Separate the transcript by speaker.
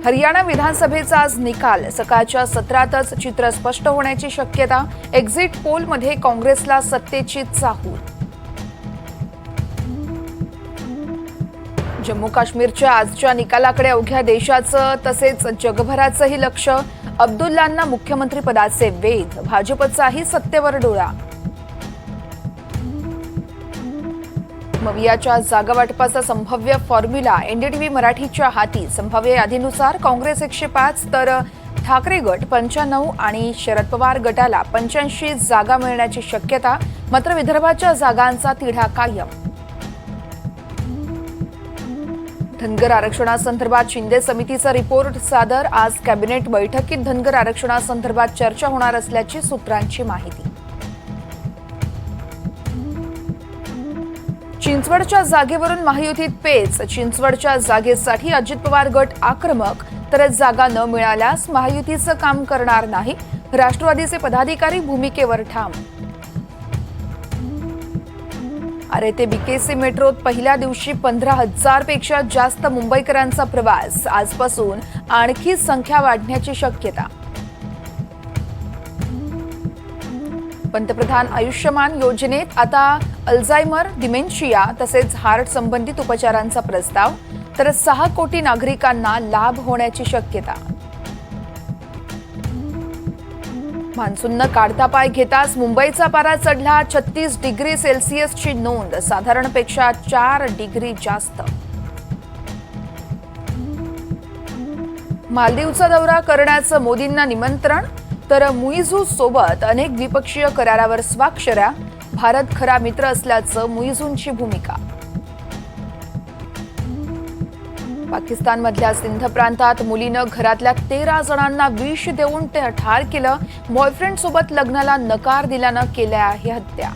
Speaker 1: हरियाणा विधानसभेचा आज निकाल सकाळच्या सत्रातच चित्र स्पष्ट होण्याची शक्यता। एक्झिट पोलमध्ये काँग्रेसला सत्तेची चाहूल। जम्मू काश्मीरच्या आजच्या निकालाकडे अवघ्या देशाचं तसेच जगभराचंही लक्ष। अब्दुल्लांना मुख्यमंत्री पदाचे वेध, भाजपचाही सत्तेवर डोळा। मवियाच्या जागावाटपाचा संभाव्य फॉर्म्युला एनडीटीव्ही मराठीच्या हाती। संभाव्य यादीनुसार काँग्रेस 105 तर ठाकरे गट 95 आणि शरद पवार गटाला 85 जागा मिळण्याची शक्यता। मात्र विदर्भाच्या जागांचा तिढा कायम। धनगर आरक्षणासंदर्भात शिंदे समितीचा रिपोर्ट सादर। आज कॅबिनेट बैठकीत धनगर आरक्षणासंदर्भात चर्चा होणार असल्याची सूत्रांची माहिती। चिंचवडच्या जागेवरून महायुतीत पेच। चिंचवडच्या जागेसाठी अजित पवार गट आक्रमक, तर जागा न मिळाल्यास महायुतीचं काम करणार नाही। राष्ट्रवादीचे पदाधिकारी भूमिकेवर ठाम। आरे ते बीकेसी मेट्रोत पहिल्या दिवशी 15,000 पेक्षा जास्त मुंबईकरांचा प्रवास। आजपासून आणखी संख्या वाढण्याची शक्यता। पंतप्रधान आयुष्यमान योजनेत आता अल्झायमर, डिमेन्शिया तसेच हार्ट संबंधित उपचारांचा प्रस्ताव। तर 6 कोटी नागरिकांना लाभ होण्याची शक्यता। मान्सूननं काढता पाय घेताच मुंबईचा पारा चढला। 36 डिग्री सेल्सिअसची नोंद, साधारणपेक्षा 4 डिग्री जास्त। मालदीवचा दौरा करण्याचं मोदींना निमंत्रण, तर मुइझू सोबत अनेक द्विपक्षीय करारावर स्वाक्षऱ्या। भारत खरा मित्र असल्याचं मुइझूंची भूमिका। पाकिस्तानमधल्या सिंध प्रांतात मुलीनं घरातल्या 13 जणांना विष देऊन ठार केलं। बॉयफ्रेंड सोबत लग्नाला नकार दिल्यानं केली आहे हत्या।